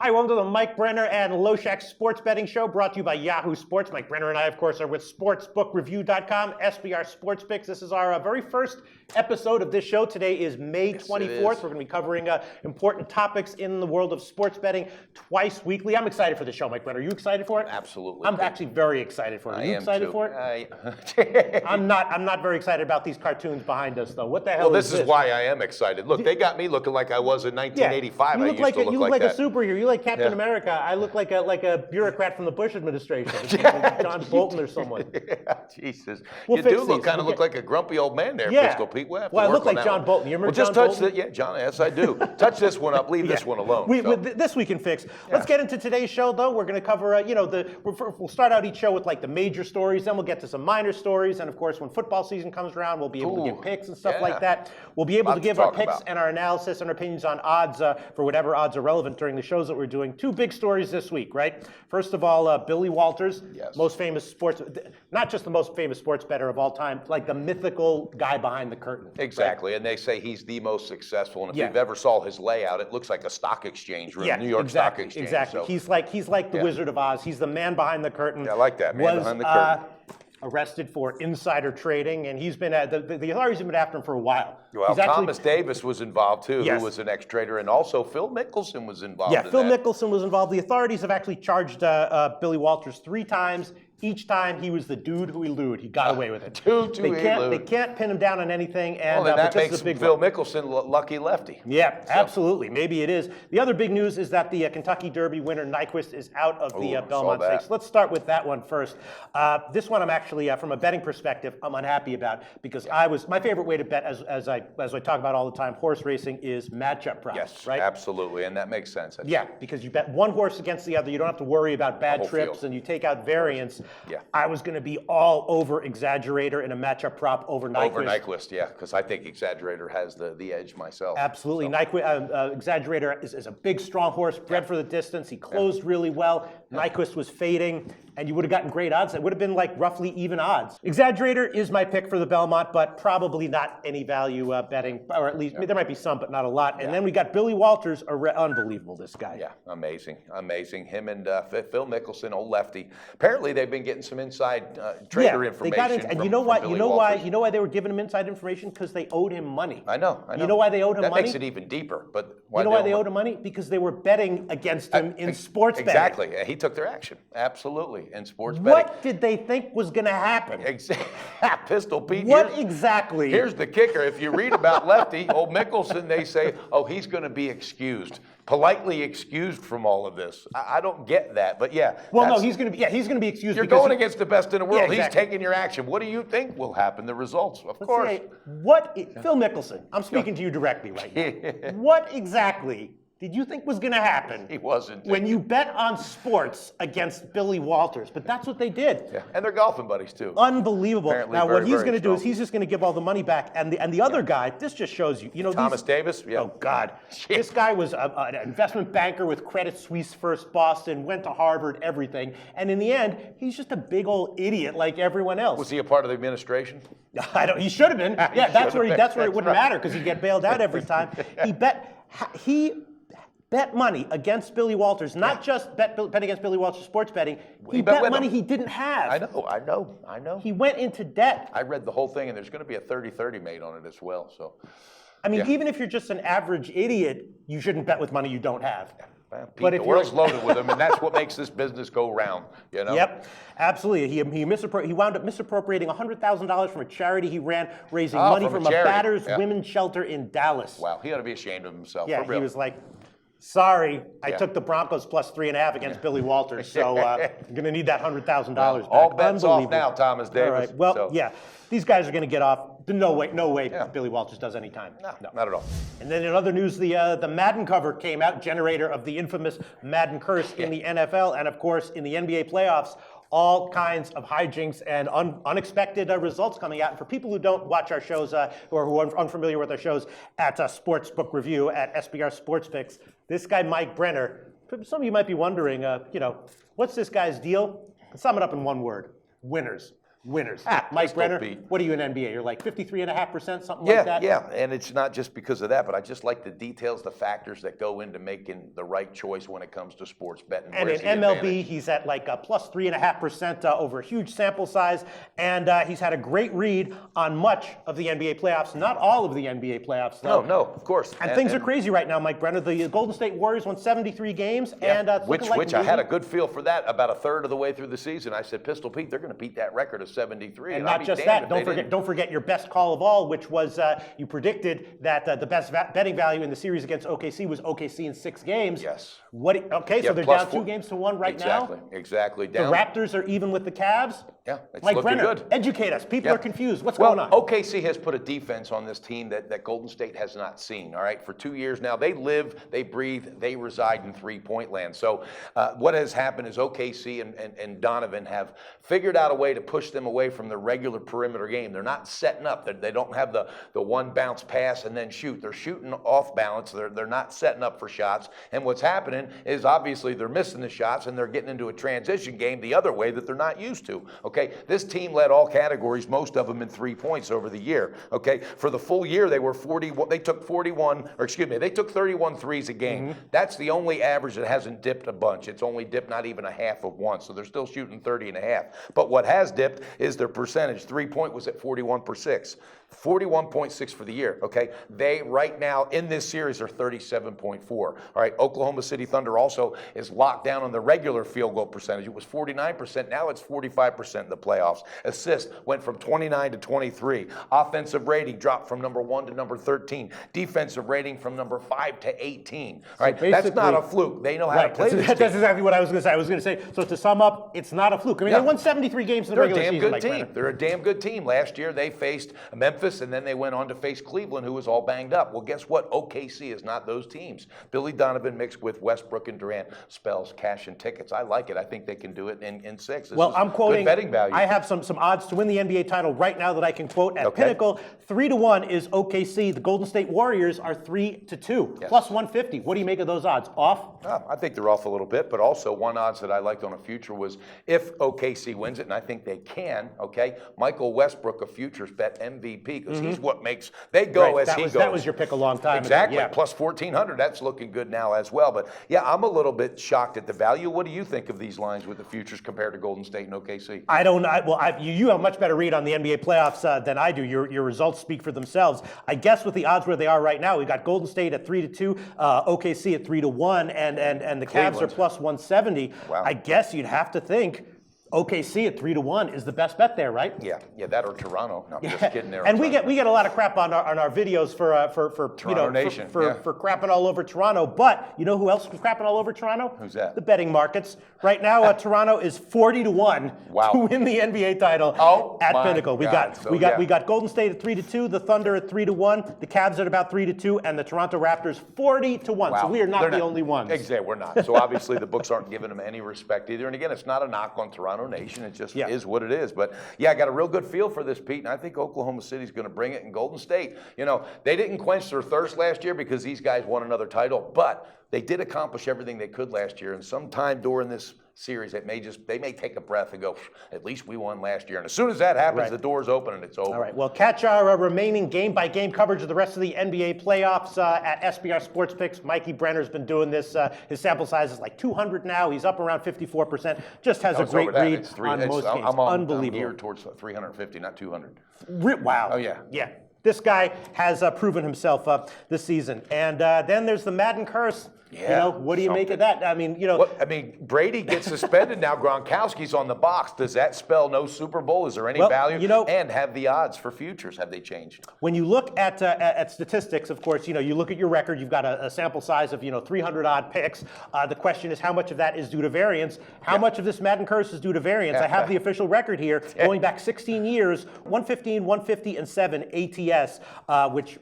Hi, welcome to the Mike Brenner and Loshak Sports Betting Show, brought to you by Yahoo Sports. Mike Brenner and I, of course, are with SportsbookReview.com, SBR Sports Picks. This is our very first episode of this show. Today is May 24th. We're going to be covering important topics in the world of sports betting twice weekly. I'm excited for the show, Mike Brenner. Are you excited for it? Absolutely. I'm actually very excited for it. Are you excited for it? I'm not very excited about these cartoons behind us, though. What the hell well, is this? This is why I am excited. Look, they got me looking like I was in 1985. You look like a that. superhero. You like Captain America. I look like a bureaucrat from the Bush administration. John Bolton or someone. Yeah, Jesus. We'll you do look like a grumpy old man there, Pistol Pete. Well, I look like John Bolton. You remember John Bolton? John, yes, I do. Touch this one up. Leave this one alone. This we can fix. Let's get into today's show, though. We're going to cover, we'll start out each show with like the major stories, then we'll get to some minor stories, and of course, when football season comes around, we'll be able to give picks and stuff like that. We'll be able to give our picks and our analysis and our opinions on odds for whatever odds are relevant during the shows that we're doing. Two big stories this week, right? First of all, Billy Walters, most famous not just the most famous sports bettor of all time, like the mythical guy behind the curtain. Exactly, right? And they say he's the most successful. And if you've ever saw his layout, it looks like a stock exchange room, New York Stock Exchange. Exactly. So. He's like the Wizard of Oz. He's the man behind the curtain. Yeah, I like that, man behind the curtain. Arrested for insider trading, and he's been the authorities have been after him for a while. Well, Thomas Davis was involved too, who was an ex-trader, and also Phil Mickelson was involved. Yeah, Phil Mickelson was involved. The authorities have actually charged Billy Walters 3 times. Each time he was the dude who elude. He got away with it. They can't pin him down on anything. And that makes Phil Mickelson lucky lefty. Yeah, absolutely. Maybe it is. The other big news is that the Kentucky Derby winner Nyquist is out of the Belmont Stakes. Let's start with that one first. This one I'm actually, from a betting perspective, I'm unhappy about because my favorite way to bet, as I talk about all the time, horse racing is matchup props. Yes, right? Absolutely, and that makes sense. Because you bet one horse against the other. You don't have to worry about bad trips, and you take out variance. Yeah. I was going to be all over Exaggerator in a matchup prop over Nyquist. Over Nyquist, because I think Exaggerator has the edge myself. Absolutely. Exaggerator is a big, strong horse, bred for the distance. He closed really well. Nyquist was fading, and you would have gotten great odds. It would have been like roughly even odds. Exaggerator is my pick for the Belmont, but probably not any value betting, or at least there might be some, but not a lot. And then we got Billy Walters, unbelievable, this guy. Yeah, amazing. Him and Phil Mickelson, old lefty. Apparently, they've been getting some inside trader information. And you know why they were giving him inside information? Because they owed him money. I know. You know why they owed him money? That makes it even deeper. But you know why they owed him money? Because they were betting against him in sports betting. Exactly. He took their action. Absolutely. In sports betting. What did they think was going to happen? Pistol Pete. What exactly? Here's the kicker. If you read about Lefty, old Mickelson, they say, he's going to be excused. Politely excused from all of this. I don't get that, but Well, no, he's going to be excused. You're going against the best in the world. Exactly. He's taking your action. What do you think will happen? The results, of course. Phil Mickelson, I'm speaking to you directly right now. What exactly did you think was going to happen? He wasn't. When you bet on sports against Billy Walters, but that's what they did. Yeah. And they're golfing buddies too. Unbelievable. Apparently now what he's going to do is he's just going to give all the money back, and the other guy. This just shows you. Thomas Davis. Yeah. Oh God, this guy was an investment banker with Credit Suisse First Boston, went to Harvard, everything, and in the end, he's just a big old idiot like everyone else. Was he a part of the administration? He should have been. Yeah, that's where it wouldn't matter because he'd get bailed out every time. He bet money against Billy Walters, not just bet against Billy Walters sports betting. He bet money he didn't have. I know. He went into debt. I read the whole thing, and there's going to be a 30-30 made on it as well. So, I mean, even if you're just an average idiot, you shouldn't bet with money you don't have. Pete, but the world's loaded with them, and that's what makes this business go round. Yep, absolutely. He wound up misappropriating $100,000 from a charity he ran, raising money from a batter's women's shelter in Dallas. Wow, he ought to be ashamed of himself. Yeah, he was like, sorry, I took the Broncos plus 3.5 against Billy Walters, so I'm going to need that $100,000 back. All bets off now, Thomas Davis. All right. Well, these guys are going to get off. No way Billy Walters does any time. No, not at all. And then in other news, the Madden cover came out, generator of the infamous Madden curse in the NFL, and of course in the NBA playoffs. All kinds of hijinks and unexpected results coming out. And for people who don't watch our shows or who are unfamiliar with our shows at Sportsbook Review at SBR Sports Picks, this guy Mike Brenner, some of you might be wondering, what's this guy's deal? Sum it up in one word: winners. winners. Mike Pistol Brenner, Pete. what are you in NBA? You're like 53.5%, something like that? Yeah, and it's not just because of that, but I just like the details, the factors that go into making the right choice when it comes to sports betting. And in MLB, he's at like a plus 3.5% over a huge sample size, and he's had a great read on much of the NBA playoffs, not all of the NBA playoffs, though. No, of course. And things are crazy right now, Mike Brenner. The Golden State Warriors won 73 games, and it's which looking like I had a good feel for that about a third of the way through the season. I said, Pistol Pete, they're going to beat that record of 73. And not just that, don't forget your best call of all, which was you predicted that the best betting value in the series against OKC was OKC in 6 games. Yes. So they're down 2-1 right now? Exactly. The Raptors are even with the Cavs? Yeah, it's Mike looking Brenner, good. educate us. People are confused. What's going on? OKC has put a defense on this team that Golden State has not seen, all right? For 2 years now, they live, they breathe, they reside in three-point land. So what has happened is OKC and Donovan have figured out a way to push them away from the regular perimeter game. They're not setting up. They don't have the one bounce pass and then shoot. They're shooting off balance. They're not setting up for shots. And what's happening is obviously they're missing the shots and they're getting into a transition game the other way that they're not used to. Okay, this team led all categories, most of them in 3 points over the year. Okay, for the full year they were 41. They took 31 threes a game. Mm-hmm. That's the only average that hasn't dipped a bunch. It's only dipped not even a half of one. So they're still shooting 30.5. But what has dipped is their percentage. 3-point was at 41.6. 41.6 for the year, okay? They, right now, in this series, are 37.4. All right, Oklahoma City Thunder also is locked down on the regular field goal percentage. It was 49%, now it's 45% in the playoffs. Assists went from 29 to 23. Offensive rating dropped from number 1 to number 13. Defensive rating from number 5 to 18. All right, that's not a fluke. They know how to play this team. That's exactly what I was going to say. I was going to say, so to sum up, it's not a fluke. I mean, they won 73 games in the regular season. They're a damn good team. They're a damn good team. Last year, they faced Memphis, and then they went on to face Cleveland, who was all banged up. Well, guess what? OKC is not those teams. Billy Donovan mixed with Westbrook and Durant spells cash and tickets. I like it. I think they can do it in 6. I'm quoting. Good betting value. I have some odds to win the NBA title right now that I can quote at Pinnacle. 3-1 is OKC. The Golden State Warriors are 3-2, plus 150. What do you make of those odds? Off? I think they're off a little bit, but also one odds that I liked on a future was if OKC wins it, and I think they can. Okay, Michael Westbrook, a futures bet MVP, because he's what makes they go as he goes. That was your pick a long time ago. Exactly. Plus 1,400. That's looking good now as well. But yeah, I'm a little bit shocked at the value. What do you think of these lines with the futures compared to Golden State and OKC? I don't know. You have a much better read on the NBA playoffs than I do. Your results speak for themselves. I guess with the odds where they are right now, we've got Golden State at 3-2, OKC at 3-1, and the Cavs are plus 170. Wow. I guess you'd have to think OKC at 3-1 is the best bet there, right? Yeah, that or Toronto. No, I'm just kidding there. And we get a lot of crap on our videos for Toronto Nation for crapping all over Toronto. But you know who else is crapping all over Toronto? Who's that? The betting markets. Right now, Toronto is 40-1 to win the NBA title at Pinnacle. We got Golden State at 3-2, the Thunder at 3-1, the Cavs at about 3-2, and the Toronto Raptors 40-1. Wow. So we are not the only ones. Exactly, we're not. So obviously the books aren't giving them any respect either. And again, it's not a knock on Toronto Nation. It just is what it is. But yeah, I got a real good feel for this, Pete, and I think Oklahoma City's going to bring it. And Golden State, they didn't quench their thirst last year because these guys won another title, but they did accomplish everything they could last year. And sometime during this series, they may take a breath and go, at least we won last year. And as soon as that happens, the doors open and it's over. All right. Well, catch our remaining game-by-game coverage of the rest of the NBA playoffs at SBR Sports Picks. Mikey Brenner's been doing this. His sample size is like 200 now. He's up around 54%. Just has a great read on most games. Unbelievable. I'm geared towards 350, not 200. Wow. Oh, yeah. Yeah. This guy has proven himself this season. And then there's the Madden curse. Yeah, what do you make of that? I mean, Brady gets suspended now. Gronkowski's on the box. Does that spell no Super Bowl? Is there any value? And have the odds for futures, have they changed? When you look at statistics, of course, you look at your record. You've got a sample size of 300 odd picks. The question is how much of that is due to variance? How much of this Madden curse is due to variance? I have the official record here, going back 16 years: 115, 150, and 7 ATS. ATS, which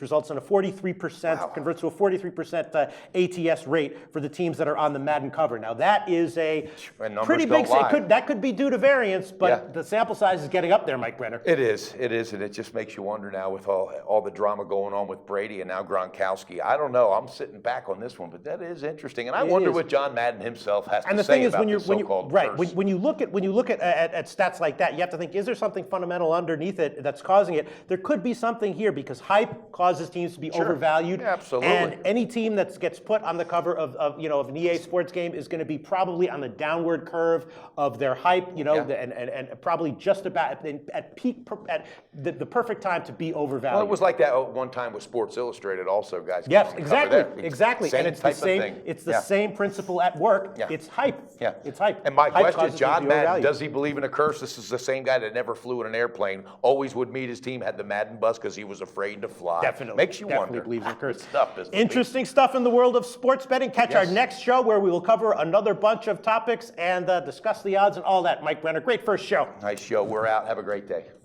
results in a 43%, converts to a 43% ATS rate for the teams that are on the Madden cover. Now that is a pretty big. That could be due to variance, but the sample size is getting up there, Mike Brenner. It is, and it just makes you wonder now with all the drama going on with Brady and now Gronkowski. I don't know. I'm sitting back on this one, but that is interesting, and I wonder what John Madden himself has to say about this so-called curse. When you look at stats like that, you have to think: is there something fundamental underneath it that's causing it? There could be something here because hype causes teams to be overvalued. Yeah, absolutely. And any team that gets put on the cover of an EA Sports game is going to be probably on the downward curve of their hype. And probably just about at peak at the perfect time to be overvalued. Well, it was like that one time with Sports Illustrated, also, guys. Yes, exactly. Same and it's type the same. of thing. It's the same principle at work. Yeah. It's hype. Yeah. It's hype. And my hype question is, John Madden, does does he believe in a curse? This is the same guy that never flew in an airplane, always would meet his team, had the Madden bus because he was afraid to fly. Definitely. Makes you Definitely wonder. believes in curse. Interesting stuff in the world of sports betting. Catch our next show where we will cover another bunch of topics and discuss the odds and all that. Mike Brenner, great first show. Nice show. We're out. Have a great day.